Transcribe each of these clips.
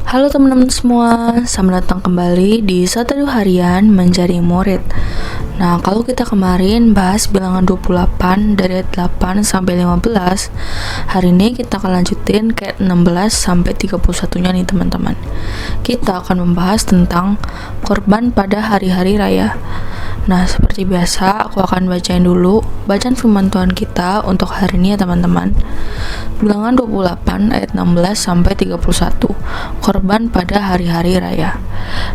Halo teman-teman semua, selamat datang kembali di Satu Harian Menjadi Murid. Nah, kalau kita kemarin bahas bilangan 28 dari ayat 8 sampai 15, hari ini kita akan lanjutin ke 16 sampai 31-nya nih teman-teman. Kita akan membahas tentang korban pada hari-hari raya. Nah, seperti biasa, aku akan bacain dulu bacaan firman Tuhan kita untuk hari ini ya teman-teman. Bilangan 28 ayat 16 sampai 31. Korban pada hari-hari raya.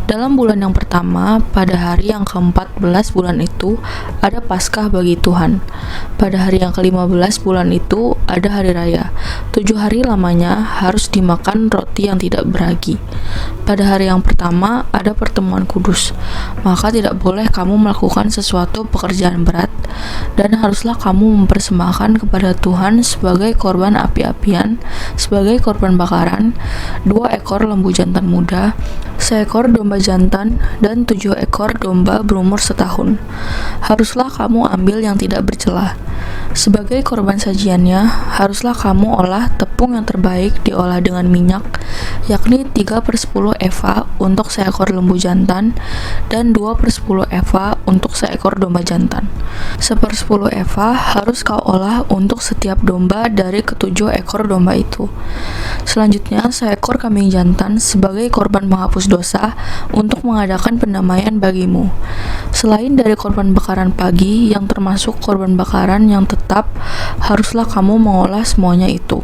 Dalam bulan yang pertama, pada hari yang ke-14 bulan itu, ada Paskah bagi Tuhan. Pada hari yang ke-15 bulan itu, ada hari raya. 7 hari lamanya harus dimakan roti yang tidak beragi. Pada hari yang pertama, ada pertemuan kudus. Maka tidak boleh kamu melakukan sesuatu pekerjaan berat, dan haruslah kamu mempersembahkan kepada Tuhan sebagai korban api-apian, sebagai korban bakaran, 2 ekor lembu jantan muda, 1 ekor domba jantan, dan 7 ekor domba berumur setahun. Haruslah kamu ambil yang tidak bercela. Sebagai korban sajiannya, haruslah kamu olah tepung yang terbaik diolah dengan minyak, yakni 3/10 eva untuk 1 ekor lembu jantan, dan 2/10 eva untuk 1 ekor domba jantan. 1/10 eva harus kau olah untuk setiap domba dari ke-7 ekor domba itu. Selanjutnya, 1 ekor kambing jantan sebagai korban menghapus dosa untuk mengadakan pendamaian bagimu. Selain dari korban bakaran pagi yang termasuk korban bakaran yang tetap, haruslah kamu mengolah semuanya itu.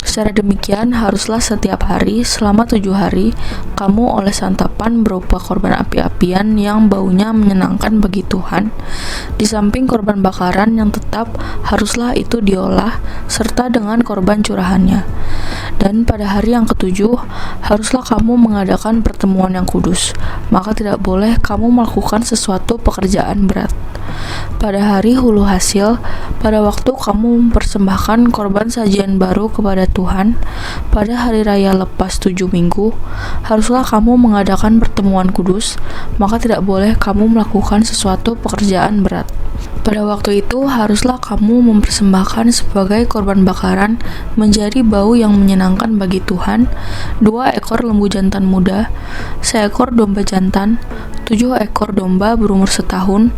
Secara demikian, haruslah setiap hari selama 7 hari kamu oleh santapan berupa korban api-apian yang baunya menyenangkan bagi Tuhan. Di samping korban bakaran yang tetap, haruslah itu diolah serta dengan korban curahannya. Dan pada hari yang ke-7, haruslah kamu mengadakan pertemuan yang kudus. Maka tidak boleh kamu melakukan sesuatu pekerjaan berat. Pada hari hulu hasil, pada waktu kamu mempersembahkan korban sajian baru kepada Tuhan, pada hari raya lepas 7 minggu, haruslah kamu mengadakan pertemuan kudus, maka tidak boleh kamu melakukan sesuatu pekerjaan berat. Pada waktu itu, haruslah kamu mempersembahkan sebagai korban bakaran menjadi bau yang menyenangkan bagi Tuhan, 2 ekor lembu jantan muda, 1 ekor domba jantan, 7 ekor domba berumur setahun,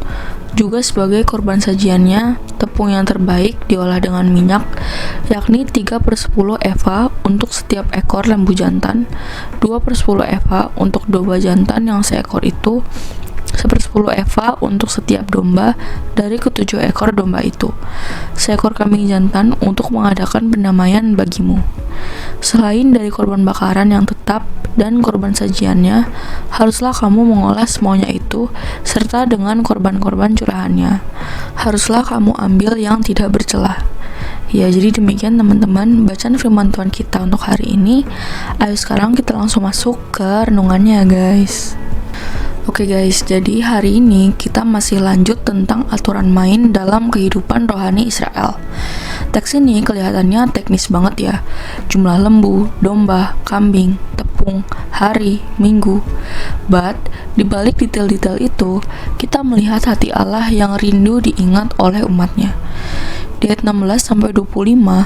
juga sebagai korban sajiannya, tepung yang terbaik diolah dengan minyak, yakni 3/10 eva untuk setiap ekor lembu jantan, 2/10 eva untuk domba jantan yang 1 ekor itu, 1/10 eva untuk setiap domba dari ke-7 ekor domba itu, 1 ekor kambing jantan untuk mengadakan pendamaian bagimu. Selain dari korban bakaran yang tetap dan korban sajiannya, haruslah kamu mengolah semuanya itu serta dengan korban-korban curahannya. Haruslah kamu ambil yang tidak bercela. Ya, jadi demikian teman-teman bacaan firman Tuhan kita untuk hari ini. Ayo sekarang kita langsung masuk ke renungannya guys. Oke guys, jadi hari ini kita masih lanjut tentang aturan main dalam kehidupan rohani Israel. Teks ini kelihatannya teknis banget ya. Jumlah lembu, domba, kambing, tepung, hari, minggu. But, dibalik detail-detail itu, kita melihat hati Allah yang rindu diingat oleh umatnya. Di ayat 16-25,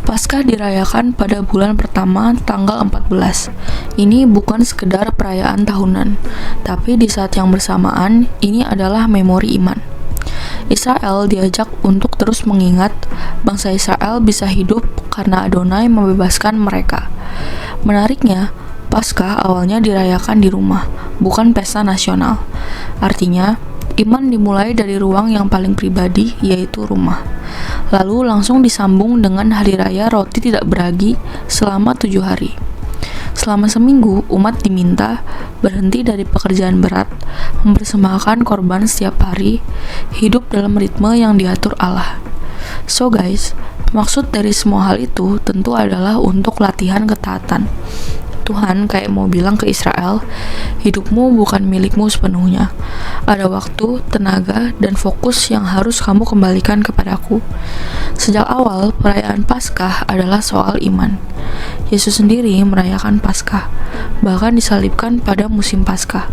Paskah dirayakan pada bulan pertama tanggal 14. Ini bukan sekedar perayaan tahunan, tapi di saat yang bersamaan, ini adalah memori iman. Israel diajak untuk terus mengingat bangsa Israel bisa hidup karena Adonai membebaskan mereka. Menariknya, Paskah awalnya dirayakan di rumah, bukan pesta nasional. Artinya, iman dimulai dari ruang yang paling pribadi, yaitu rumah. Lalu langsung disambung dengan hari raya roti tidak beragi selama 7 hari. Selama seminggu, umat diminta berhenti dari pekerjaan berat, mempersembahkan korban setiap hari, hidup dalam ritme yang diatur Allah. So guys, maksud dari semua hal itu tentu adalah untuk latihan ketaatan. Tuhan kayak mau bilang ke Israel, hidupmu bukan milikmu sepenuhnya. Ada waktu, tenaga, dan fokus yang harus kamu kembalikan kepadaku. Sejak awal, perayaan Paskah adalah soal iman. Yesus sendiri merayakan Paskah, bahkan disalibkan pada musim Paskah.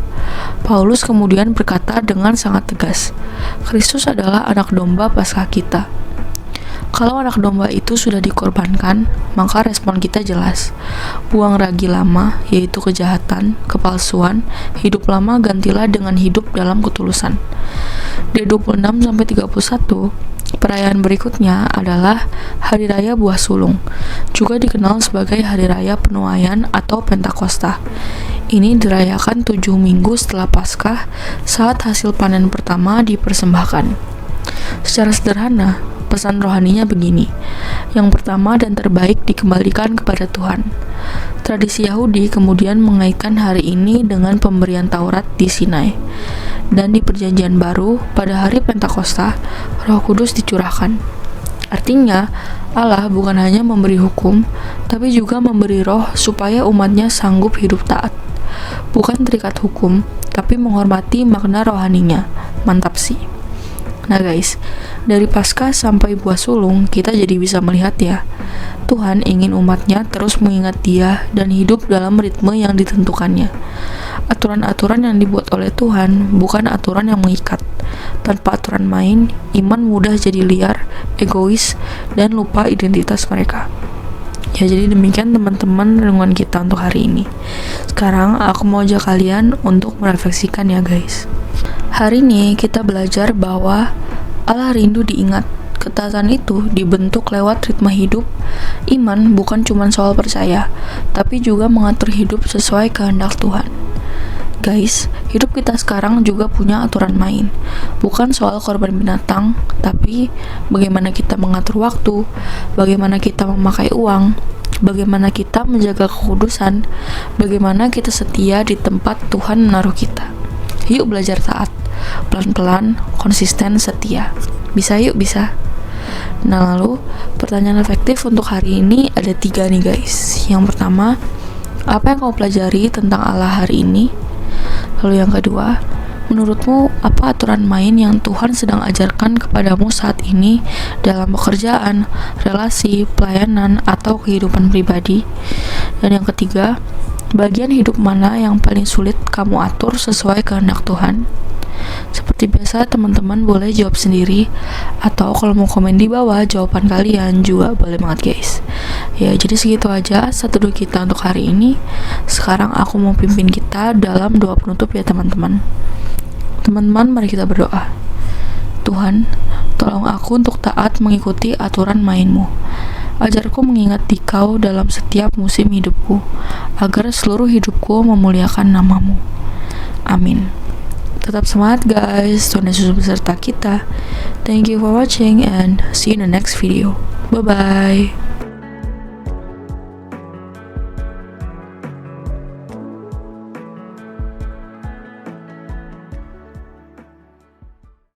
Paulus kemudian berkata dengan sangat tegas, Kristus adalah anak domba Paskah kita. Kalau anak domba itu sudah dikorbankan, maka respon kita jelas. Buang ragi lama, yaitu kejahatan, kepalsuan, hidup lama gantilah dengan hidup dalam ketulusan. Di 26-31, perayaan berikutnya adalah Hari Raya Buah Sulung, juga dikenal sebagai Hari Raya Penuaian atau Pentakosta. Ini dirayakan 7 minggu setelah Paskah saat hasil panen pertama dipersembahkan. Secara sederhana, pesan rohaninya begini. Yang pertama dan terbaik dikembalikan kepada Tuhan. Tradisi Yahudi kemudian mengaitkan hari ini dengan pemberian Taurat di Sinai. Dan di Perjanjian Baru, pada hari Pentakosta, Roh Kudus dicurahkan. Artinya, Allah bukan hanya memberi hukum, tapi juga memberi roh supaya umatnya sanggup hidup taat. Bukan terikat hukum, tapi menghormati makna rohaninya. Mantap sih. Nah guys, dari Paskah sampai Buah Sulung, kita jadi bisa melihat ya, Tuhan ingin umatnya terus mengingat Dia dan hidup dalam ritme yang ditentukannya. Aturan-aturan yang dibuat oleh Tuhan bukan aturan yang mengikat. Tanpa aturan main, iman mudah jadi liar, egois, dan lupa identitas mereka. Ya, jadi demikian teman-teman renungan kita untuk hari ini. Sekarang aku mau ajak kalian untuk merefleksikan ya guys. Hari ini kita belajar bahwa Allah rindu diingat. Ketaatan itu dibentuk lewat ritme hidup. Iman bukan cuma soal percaya, tapi juga mengatur hidup sesuai kehendak Tuhan. Guys, hidup kita sekarang juga punya aturan main. Bukan soal korban binatang, tapi bagaimana kita mengatur waktu, bagaimana kita memakai uang, bagaimana kita menjaga kekudusan, bagaimana kita setia di tempat Tuhan menaruh kita. Yuk belajar taat, pelan-pelan, konsisten, setia. Bisa yuk, bisa. Nah lalu, pertanyaan efektif untuk hari ini ada 3 nih guys. Yang pertama, apa yang kau pelajari tentang Allah hari ini? Lalu yang kedua, menurutmu apa aturan main yang Tuhan sedang ajarkan kepadamu saat ini dalam pekerjaan, relasi, pelayanan, atau kehidupan pribadi? Dan yang ketiga, bagian hidup mana yang paling sulit kamu atur sesuai kehendak Tuhan? Seperti biasa, teman-teman boleh jawab sendiri, atau kalau mau komen di bawah jawaban kalian juga boleh banget guys. Ya, jadi segitu aja seteduh kita untuk hari ini. Sekarang aku mau pimpin kita dalam doa penutup ya teman-teman. Teman-teman, mari kita berdoa. Tuhan, tolong aku untuk taat mengikuti aturan main-Mu. Ajarku mengingat Dikau dalam setiap musim hidupku, agar seluruh hidupku memuliakan nama-Mu. Amin. Tetap semangat guys, Tuhan Yesus beserta kita. Thank you for watching and see you in the next video. Bye-bye.